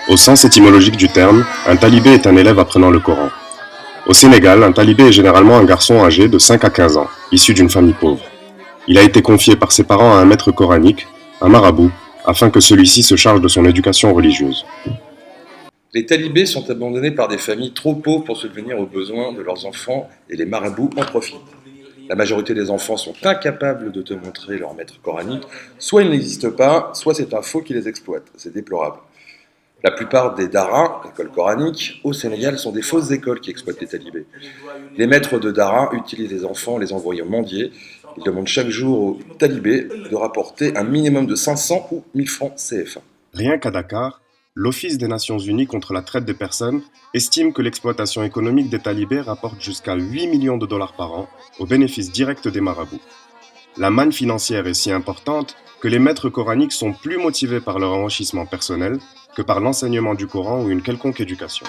Au sens étymologique du terme, un talibé est un élève apprenant le Coran. Au Sénégal, un talibé est généralement un garçon âgé de 5 à 15 ans, issu d'une famille pauvre. Il a été confié par ses parents à un maître coranique, un marabout, afin que celui-ci se charge de son éducation religieuse. Les talibés sont abandonnés par des familles trop pauvres pour subvenir aux besoins de leurs enfants et les marabouts en profitent. La majorité des enfants sont incapables de te montrer leur maître coranique, soit ils n'existent pas, soit c'est un faux qui les exploite. C'est déplorable. La plupart des daras, écoles coraniques, au Sénégal sont des fausses écoles qui exploitent les talibés. Les maîtres de daras utilisent les enfants en les envoyant mendier. Ils demandent chaque jour aux talibés de rapporter un minimum de 500 ou 1000 francs CFA. Rien qu'à Dakar, l'Office des Nations Unies contre la traite des personnes estime que l'exploitation économique des talibés rapporte jusqu'à 8 millions de dollars par an au bénéfice direct des marabouts. La manne financière est si importante que les maîtres coraniques sont plus motivés par leur enrichissement personnel que par l'enseignement du Coran ou une quelconque éducation.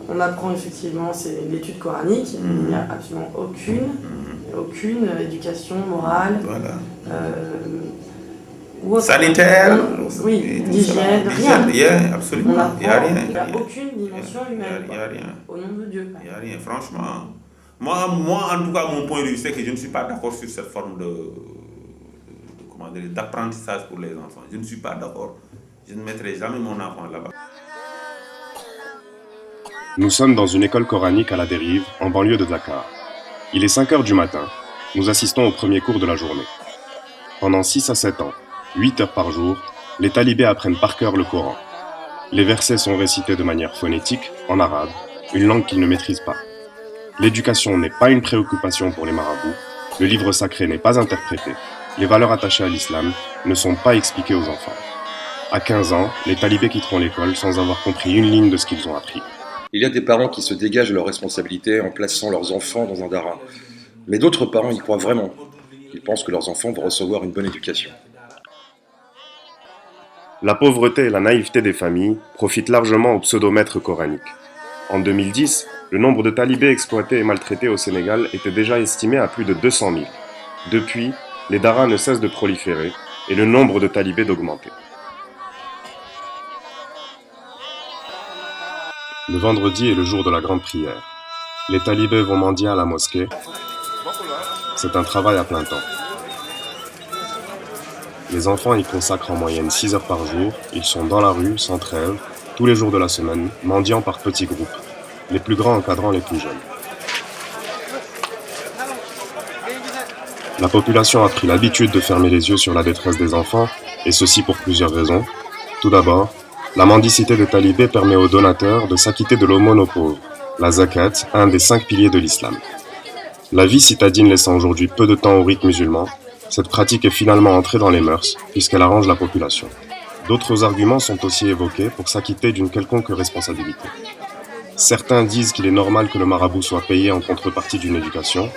On apprend effectivement, c'est l'étude coranique, il n'y a absolument aucune éducation morale, voilà. Sanitaire, oui, d'hygiène, rien. Absolument, il n'y a rien. Il n'y a aucune dimension humaine, Il n'y a rien. Au nom de Dieu. Il n'y a rien, franchement. Moi, en tout cas, mon point de vue, c'est que je ne suis pas d'accord sur cette forme d'apprentissage pour les enfants. Je ne suis pas d'accord. Je ne mettrai jamais mon enfant là-bas. Nous sommes dans une école coranique à la dérive, en banlieue de Dakar. Il est 5 heures du matin. Nous assistons au premier cours de la journée. Pendant 6 à 7 ans, 8 heures par jour, les talibés apprennent par cœur le Coran. Les versets sont récités de manière phonétique, en arabe, une langue qu'ils ne maîtrisent pas. L'éducation n'est pas une préoccupation pour les marabouts, le livre sacré n'est pas interprété, les valeurs attachées à l'islam ne sont pas expliquées aux enfants. À 15 ans, les talibés quitteront l'école sans avoir compris une ligne de ce qu'ils ont appris. Il y a des parents qui se dégagent de leurs responsabilités en plaçant leurs enfants dans un dara. Mais d'autres parents y croient vraiment. Ils pensent que leurs enfants vont recevoir une bonne éducation. La pauvreté et la naïveté des familles profitent largement aux pseudomètres coraniques. En 2010, le nombre de talibés exploités et maltraités au Sénégal était déjà estimé à plus de 200 000. Depuis, les daras ne cessent de proliférer et le nombre de talibés d'augmenter. Le vendredi est le jour de la grande prière. Les talibés vont mendier à la mosquée. C'est un travail à plein temps. Les enfants y consacrent en moyenne 6 heures par jour. Ils sont dans la rue, sans trêve, tous les jours de la semaine, mendiant par petits groupes, les plus grands encadrant les plus jeunes. La population a pris l'habitude de fermer les yeux sur la détresse des enfants, et ceci pour plusieurs raisons. Tout d'abord, la mendicité des talibés permet aux donateurs de s'acquitter de l'aumône aux pauvres, la zakat, un des 5 piliers de l'islam. La vie citadine laissant aujourd'hui peu de temps aux rites musulmans, cette pratique est finalement entrée dans les mœurs, puisqu'elle arrange la population. D'autres arguments sont aussi évoqués pour s'acquitter d'une quelconque responsabilité. Certains disent qu'il est normal que le marabout soit payé en contrepartie d'une éducation.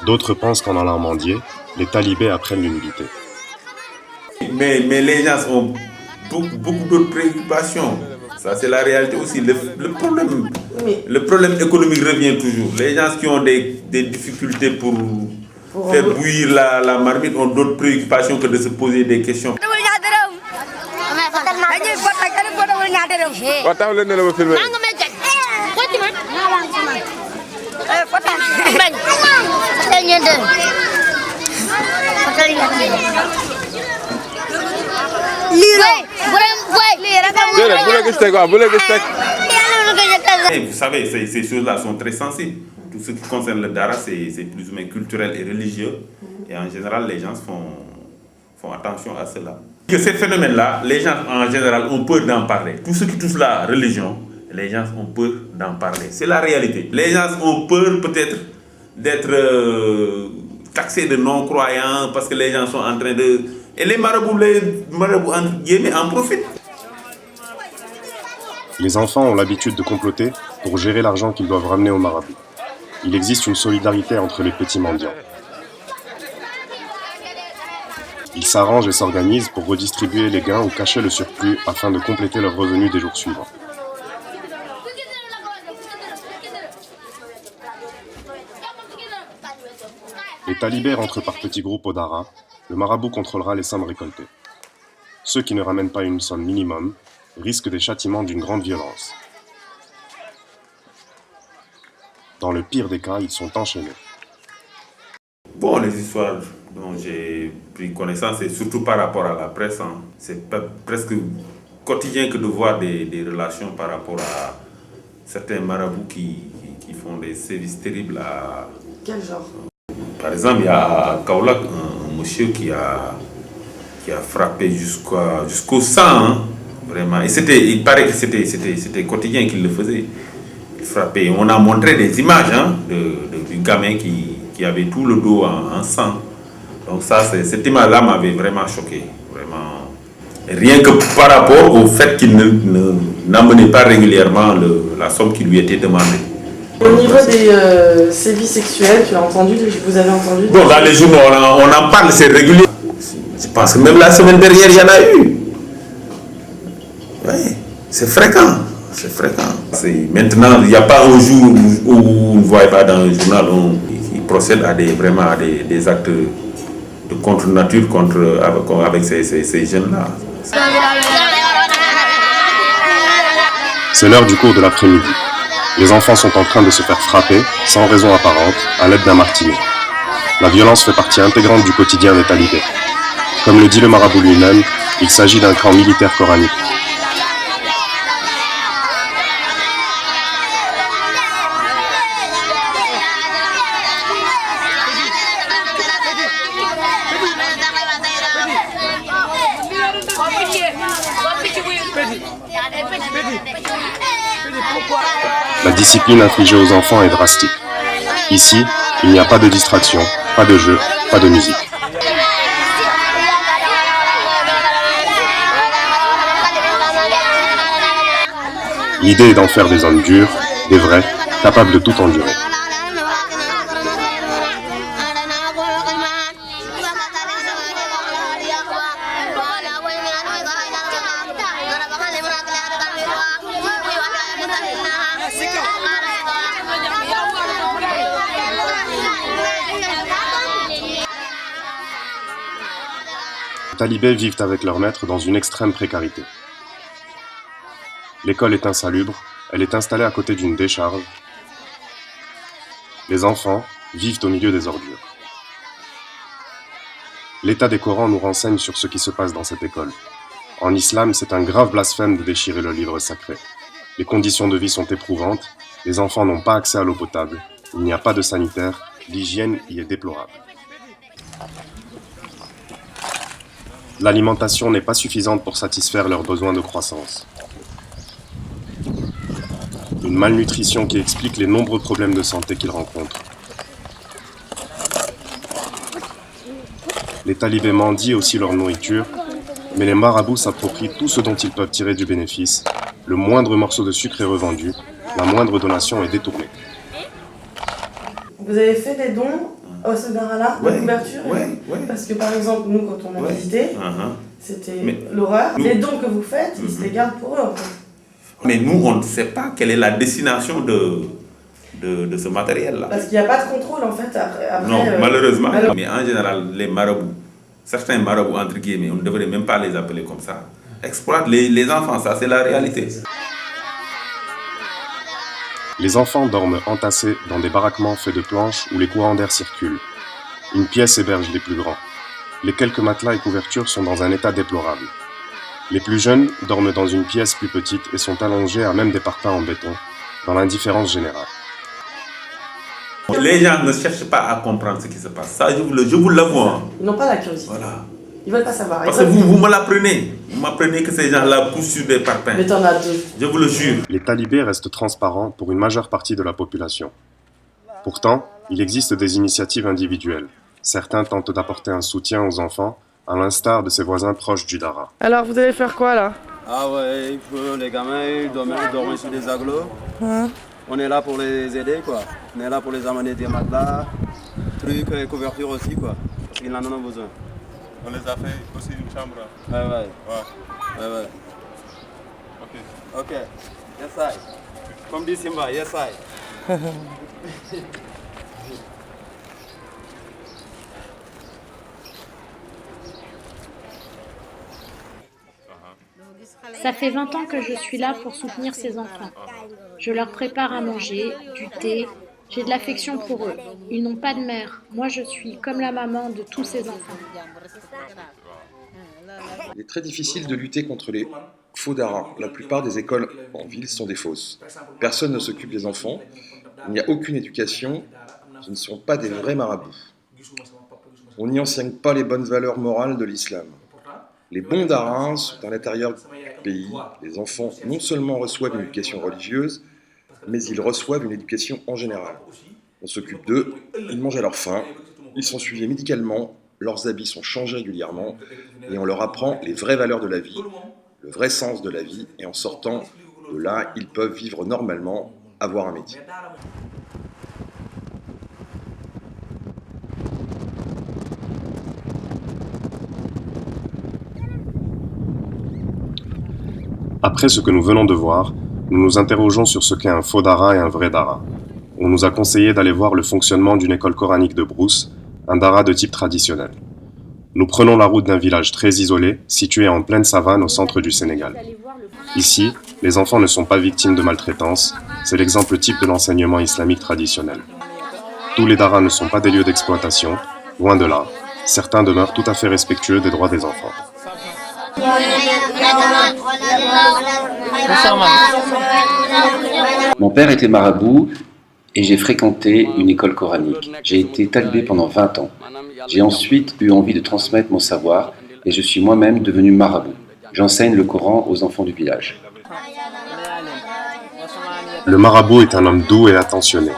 D'autres pensent qu'en allant mendier, les talibés apprennent l'humilité. Mais les gens ont beaucoup d'autres préoccupations. Ça, c'est la réalité aussi. Le problème économique revient toujours. Les gens qui ont des difficultés pour faire bouillir la marmite ont d'autres préoccupations que de se poser des questions. Vous savez, ces choses-là sont très sensibles. Tout ce qui concerne le dara, c'est plus ou moins culturel et religieux. Et en général, les gens font attention à cela. Que ces phénomènes-là, les gens en général ont peur d'en parler. Tout ce qui touche la religion, les gens ont peur d'en parler. C'est la réalité. Les gens ont peur peut-être d'être taxés de non-croyants parce que les gens sont en train de... Et les marabouts entre guillemets, en profitent. Les enfants ont l'habitude de comploter pour gérer l'argent qu'ils doivent ramener au marabout. Il existe une solidarité entre les petits mendiants. Ils s'arrangent et s'organisent pour redistribuer les gains ou cacher le surplus afin de compléter leurs revenus des jours suivants. les talibés rentrent par petits groupes au Dara, le marabout contrôlera les sommes récoltées. Ceux qui ne ramènent pas une somme minimum risquent des châtiments d'une grande violence. Dans le pire des cas, ils sont enchaînés. Bon, les histoires dont j'ai pris connaissance, et surtout par rapport à la presse, hein, c'est presque quotidien que de voir des relations par rapport à certains marabouts qui font des sévices terribles à... Quel genre? Par exemple, il y a à Kaolack un monsieur qui a frappé jusqu'au sang, hein, vraiment. Et il paraît que c'était quotidien qu'il le faisait. Il frappait. On a montré des images, hein, du gamin qui avait tout le dos en sang. Donc ça, cette image-là m'avait vraiment choqué. Vraiment. Et rien que par rapport au fait qu'il n'amenait pas régulièrement la somme qui lui était demandée. Au niveau des sévices sexuels, vous avez entendu? Bon, dans les journaux, on en parle, c'est régulier. Je pense que même la semaine dernière, il y en a eu. Oui, c'est fréquent. C'est fréquent. Maintenant, il n'y a pas un jour où on ne voit pas dans le journal qui procède à des actes de contre-nature avec ces jeunes-là. C'est l'heure du cours de l'après-midi. Les enfants sont en train de se faire frapper, sans raison apparente, à l'aide d'un martinet. La violence fait partie intégrante du quotidien des talibés. Comme le dit le marabout lui-même, il s'agit d'un camp militaire coranique. La discipline infligée aux enfants est drastique. Ici, il n'y a pas de distraction, pas de jeu, pas de musique. L'idée est d'en faire des hommes durs, des vrais, capables de tout endurer. Les talibés vivent avec leur maître dans une extrême précarité. L'école est insalubre, elle est installée à côté d'une décharge. Les enfants vivent au milieu des ordures. L'état des Corans nous renseigne sur ce qui se passe dans cette école. En islam, c'est un grave blasphème de déchirer le livre sacré. Les conditions de vie sont éprouvantes, les enfants n'ont pas accès à l'eau potable, il n'y a pas de sanitaire, l'hygiène y est déplorable. L'alimentation n'est pas suffisante pour satisfaire leurs besoins de croissance. Une malnutrition qui explique les nombreux problèmes de santé qu'ils rencontrent. Les talibés mendient aussi leur nourriture, mais les marabouts s'approprient tout ce dont ils peuvent tirer du bénéfice. Le moindre morceau de sucre est revendu, la moindre donation est détournée. Vous avez fait des dons au Dara, de couverture? Oui. Parce que par exemple, nous, quand on a visité, c'était l'horreur. Les dons que vous faites, ils se les gardent pour eux, en fait. Mais nous, on ne sait pas quelle est la destination de ce matériel-là. Parce qu'il n'y a pas de contrôle, en fait, après non, malheureusement. Mais en général, les marabouts, certains marabouts, entre guillemets, on ne devrait même pas les appeler comme ça, exploitent les enfants, ça c'est la réalité. Les enfants dorment entassés dans des baraquements faits de planches où les courants d'air circulent. Une pièce héberge les plus grands. Les quelques matelas et couvertures sont dans un état déplorable. Les plus jeunes dorment dans une pièce plus petite et sont allongés à même des parpaings en béton, dans l'indifférence générale. Les gens ne cherchent pas à comprendre ce qui se passe. Ça, je vous l'avoue. Hein. Ils n'ont pas la curiosité. Voilà. Ils veulent pas savoir. Parce que vous me l'apprenez. Vous m'apprenez que ces gens-là poussent sur des parpaings. Mais t'en as deux. Je vous le jure. Les talibés restent transparents pour une majeure partie de la population. Pourtant, il existe des initiatives individuelles. Certains tentent d'apporter un soutien aux enfants, à l'instar de ses voisins proches du Dara. Alors, vous allez faire quoi, là? Ah ouais, il faut les gamins, ils dorment sur des agglos. On est là pour les aider, quoi. On est là pour les amener des matelas, trucs et couvertures aussi, quoi. Parce qu'ils en ont besoin. On les a fait aussi une chambre. Ouais. Ok. Yes, I. Comme dit Simba, yes, I. Ça fait 20 ans que je suis là pour soutenir ces enfants. Je leur prépare à manger, du thé, j'ai de l'affection pour eux. Ils n'ont pas de mère, moi je suis comme la maman de tous ces enfants. Il est très difficile de lutter contre les faux daras. La plupart des écoles en ville sont des fausses. Personne ne s'occupe des enfants, il n'y a aucune éducation, ce ne sont pas des vrais marabouts. On n'y enseigne pas les bonnes valeurs morales de l'islam. Les bons daras sont à l'intérieur du pays. Les enfants non seulement reçoivent une éducation religieuse, mais ils reçoivent une éducation en général. On s'occupe d'eux, ils mangent à leur faim, ils sont suivis médicalement, leurs habits sont changés régulièrement, et on leur apprend les vraies valeurs de la vie, le vrai sens de la vie, et en sortant de là, ils peuvent vivre normalement, avoir un métier. Après ce que nous venons de voir, nous nous interrogeons sur ce qu'est un faux dara et un vrai dara. On nous a conseillé d'aller voir le fonctionnement d'une école coranique de Brousse, un dara de type traditionnel. Nous prenons la route d'un village très isolé, situé en pleine savane au centre du Sénégal. Ici, les enfants ne sont pas victimes de maltraitance, c'est l'exemple type de l'enseignement islamique traditionnel. Tous les daras ne sont pas des lieux d'exploitation, loin de là, certains demeurent tout à fait respectueux des droits des enfants. Mon père était marabout et j'ai fréquenté une école coranique. J'ai été talibé pendant 20 ans. J'ai ensuite eu envie de transmettre mon savoir et je suis moi-même devenu marabout. J'enseigne le Coran aux enfants du village. Le marabout est un homme doux et attentionné.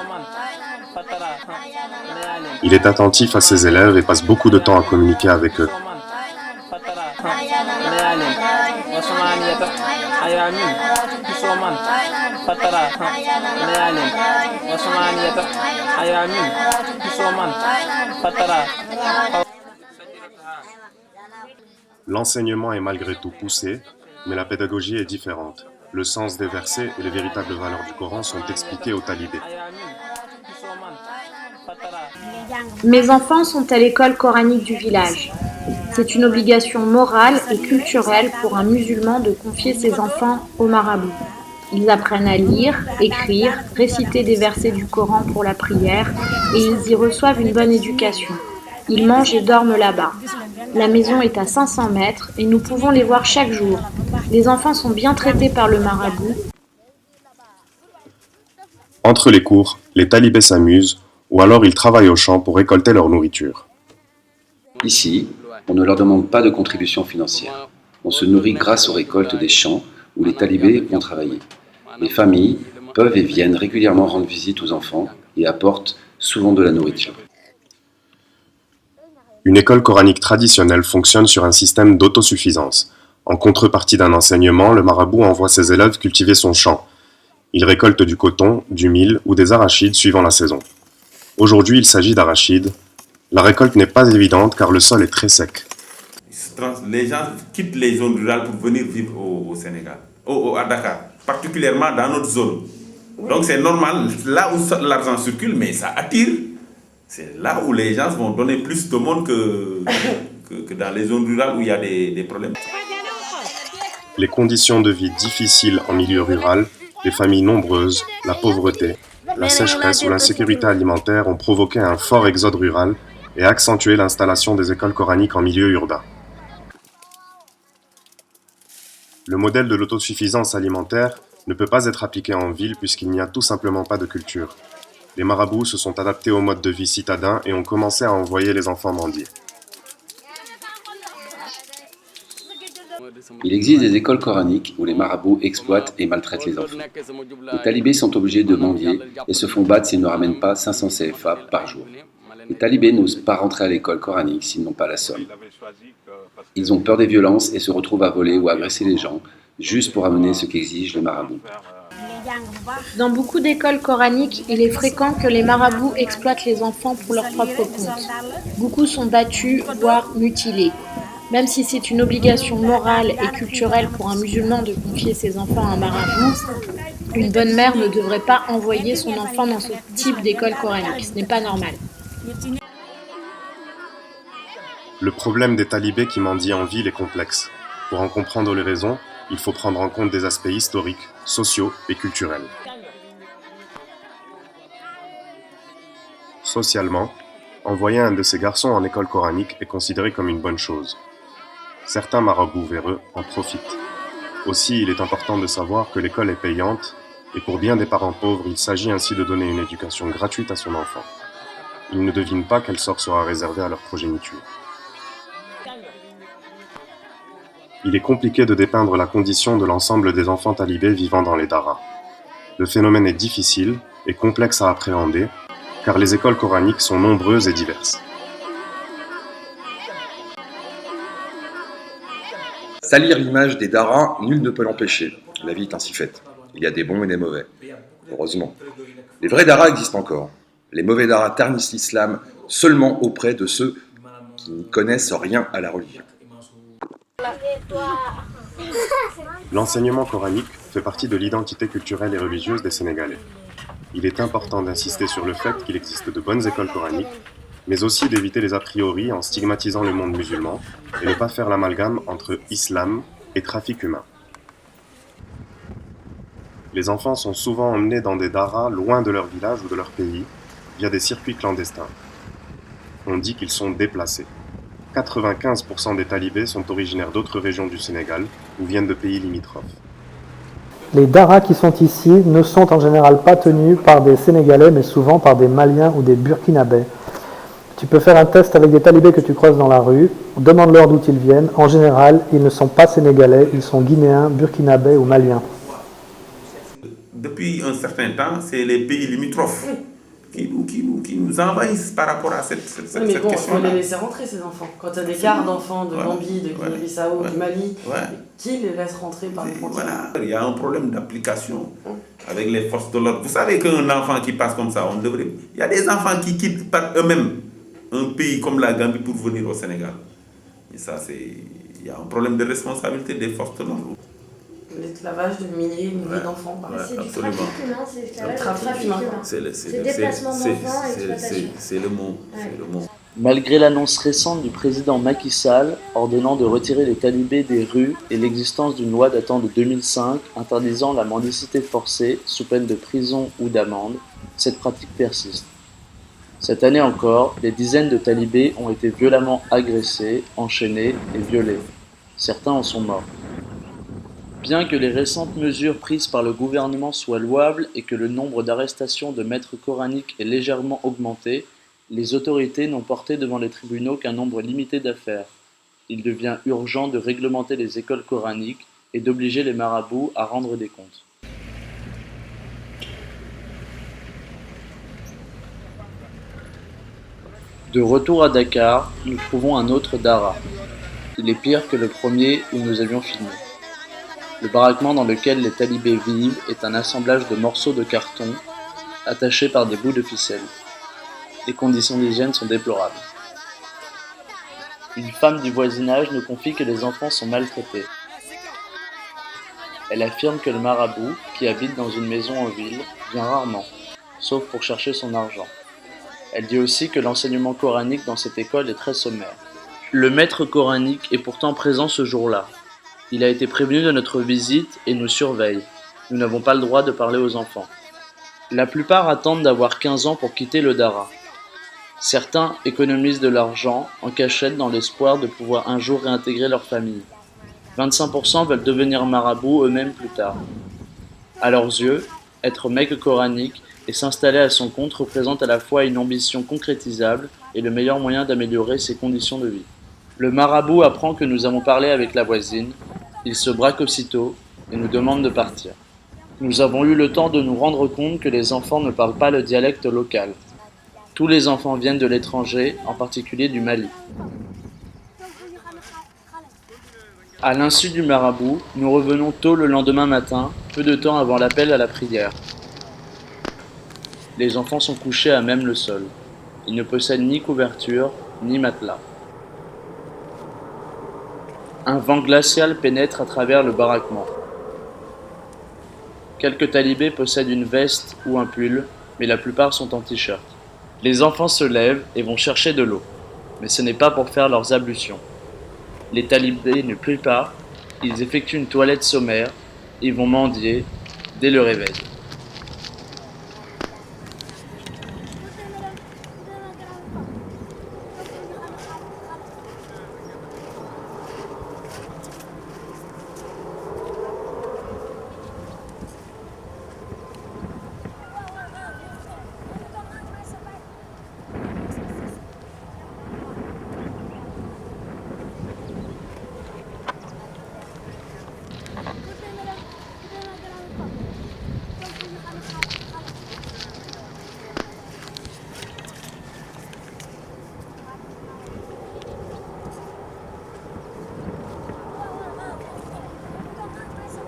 Il est attentif à ses élèves et passe beaucoup de temps à communiquer avec eux. L'enseignement est malgré tout poussé, mais la pédagogie est différente. Le sens des versets et les véritables valeurs du Coran sont expliqués aux talibés. Mes enfants sont à l'école coranique du village. C'est une obligation morale et culturelle pour un musulman de confier ses enfants au marabout. Ils apprennent à lire, écrire, réciter des versets du Coran pour la prière et ils y reçoivent une bonne éducation. Ils mangent et dorment là-bas. La maison est à 500 mètres et nous pouvons les voir chaque jour. Les enfants sont bien traités par le marabout. Entre les cours, les talibés s'amusent ou alors ils travaillent au champ pour récolter leur nourriture. Ici, on ne leur demande pas de contribution financière. On se nourrit grâce aux récoltes des champs où les talibés vont travailler. Les familles peuvent et viennent régulièrement rendre visite aux enfants et apportent souvent de la nourriture. Une école coranique traditionnelle fonctionne sur un système d'autosuffisance. En contrepartie d'un enseignement, le marabout envoie ses élèves cultiver son champ. Il récolte du coton, du mil ou des arachides suivant la saison. Aujourd'hui, il s'agit d'arachides. La récolte n'est pas évidente car le sol est très sec. Les gens quittent les zones rurales pour venir vivre au Sénégal, à Dakar, particulièrement dans notre zone. Donc c'est normal, là où l'argent circule, mais ça attire. C'est là où les gens vont donner plus de monde que dans les zones rurales où il y a des problèmes. Les conditions de vie difficiles en milieu rural, les familles nombreuses, la pauvreté, la sécheresse ou l'insécurité alimentaire ont provoqué un fort exode rural et accentué l'installation des écoles coraniques en milieu urbain. Le modèle de l'autosuffisance alimentaire ne peut pas être appliqué en ville puisqu'il n'y a tout simplement pas de culture. Les marabouts se sont adaptés au mode de vie citadin et ont commencé à envoyer les enfants mendier. Il existe des écoles coraniques où les marabouts exploitent et maltraitent les enfants. Les talibés sont obligés de mendier et se font battre s'ils ne ramènent pas 500 CFA par jour. Les talibés n'osent pas rentrer à l'école coranique s'ils n'ont pas la somme. Ils ont peur des violences et se retrouvent à voler ou à agresser les gens juste pour amener ce qu'exigent les marabouts. Dans beaucoup d'écoles coraniques, il est fréquent que les marabouts exploitent les enfants pour leur propre compte. Beaucoup sont battus, voire mutilés. Même si c'est une obligation morale et culturelle pour un musulman de confier ses enfants à un marabout, une bonne mère ne devrait pas envoyer son enfant dans ce type d'école coranique. Ce n'est pas normal. Le problème des talibés qui mendient en ville est complexe. Pour en comprendre les raisons, il faut prendre en compte des aspects historiques, sociaux et culturels. Socialement, envoyer un de ces garçons en école coranique est considéré comme une bonne chose. Certains marabouts véreux en profitent. Aussi, il est important de savoir que l'école est payante et pour bien des parents pauvres, il s'agit ainsi de donner une éducation gratuite à son enfant. Ils ne devinent pas quel sort sera réservé à leur progéniture. Il est compliqué de dépeindre la condition de l'ensemble des enfants talibés vivant dans les daras. Le phénomène est difficile et complexe à appréhender, car les écoles coraniques sont nombreuses et diverses. Salir l'image des daras, nul ne peut l'empêcher. La vie est ainsi faite. Il y a des bons et des mauvais. Heureusement. Les vrais daras existent encore. Les mauvais daras ternissent l'islam seulement auprès de ceux qui n'y connaissent rien à la religion. L'enseignement coranique fait partie de l'identité culturelle et religieuse des Sénégalais. Il est important d'insister sur le fait qu'il existe de bonnes écoles coraniques, mais aussi d'éviter les a priori en stigmatisant le monde musulman et ne pas faire l'amalgame entre islam et trafic humain. Les enfants sont souvent emmenés dans des daras loin de leur village ou de leur pays via des circuits clandestins. On dit qu'ils sont déplacés. 95% des talibés sont originaires d'autres régions du Sénégal ou viennent de pays limitrophes. Les daras qui sont ici ne sont en général pas tenus par des Sénégalais, mais souvent par des Maliens ou des Burkinabés. Tu peux faire un test avec des talibés que tu croises dans la rue, demande-leur d'où ils viennent. En général, ils ne sont pas sénégalais, ils sont guinéens, burkinabés ou maliens. Depuis un certain temps, c'est les pays limitrophes qui nous envahissent par rapport à cette question-là. Mais bon, il faut les laisser rentrer, ces enfants. Quand il y a des quarts d'enfants de Gambie, de Guinée-Bissau, du Mali, qui les laisse rentrer par les frontières? Il y a un problème d'application avec les forces de l'ordre. Vous savez qu'un enfant qui passe comme ça, on devrait... Il y a des enfants qui quittent par eux-mêmes un pays comme la Gambie pour venir au Sénégal. Et ça, il y a un problème de responsabilité des forces de l'ordre. L'esclavage de milliers et milliers d'enfants. C'est du trafic humain, c'est trafic humain. C'est déplacement d'enfants et exploitation. C'est le mot. Malgré l'annonce récente du président Macky Sall ordonnant de retirer les talibés des rues et l'existence d'une loi datant de 2005 interdisant la mendicité forcée sous peine de prison ou d'amende, cette pratique persiste. Cette année encore, des dizaines de talibés ont été violemment agressés, enchaînés et violés. Certains en sont morts. Bien que les récentes mesures prises par le gouvernement soient louables et que le nombre d'arrestations de maîtres coraniques ait légèrement augmenté, les autorités n'ont porté devant les tribunaux qu'un nombre limité d'affaires. Il devient urgent de réglementer les écoles coraniques et d'obliger les marabouts à rendre des comptes. De retour à Dakar, nous trouvons un autre dara. Il est pire que le premier où nous avions filmé. Le baraquement dans lequel les talibés vivent est un assemblage de morceaux de carton attachés par des bouts de ficelle. Les conditions d'hygiène sont déplorables. Une femme du voisinage nous confie que les enfants sont maltraités. Elle affirme que le marabout, qui habite dans une maison en ville, vient rarement, sauf pour chercher son argent. Elle dit aussi que l'enseignement coranique dans cette école est très sommaire. Le maître coranique est pourtant présent ce jour-là. Il a été prévenu de notre visite et nous surveille. Nous n'avons pas le droit de parler aux enfants. La plupart attendent d'avoir 15 ans pour quitter le dara. Certains économisent de l'argent en cachette dans l'espoir de pouvoir un jour réintégrer leur famille. 25% veulent devenir marabouts eux-mêmes plus tard. À leurs yeux, être maître coranique et s'installer à son compte représente à la fois une ambition concrétisable et le meilleur moyen d'améliorer ses conditions de vie. Le marabout apprend que nous avons parlé avec la voisine, il se braque aussitôt et nous demande de partir. Nous avons eu le temps de nous rendre compte que les enfants ne parlent pas le dialecte local. Tous les enfants viennent de l'étranger, en particulier du Mali. À l'insu du marabout, nous revenons tôt le lendemain matin, peu de temps avant l'appel à la prière. Les enfants sont couchés à même le sol. Ils ne possèdent ni couverture, ni matelas. Un vent glacial pénètre à travers le baraquement. Quelques talibés possèdent une veste ou un pull, mais la plupart sont en t-shirt. Les enfants se lèvent et vont chercher de l'eau, mais ce n'est pas pour faire leurs ablutions. Les talibés ne plient pas ils effectuent une toilette sommaire et vont mendier dès le réveil.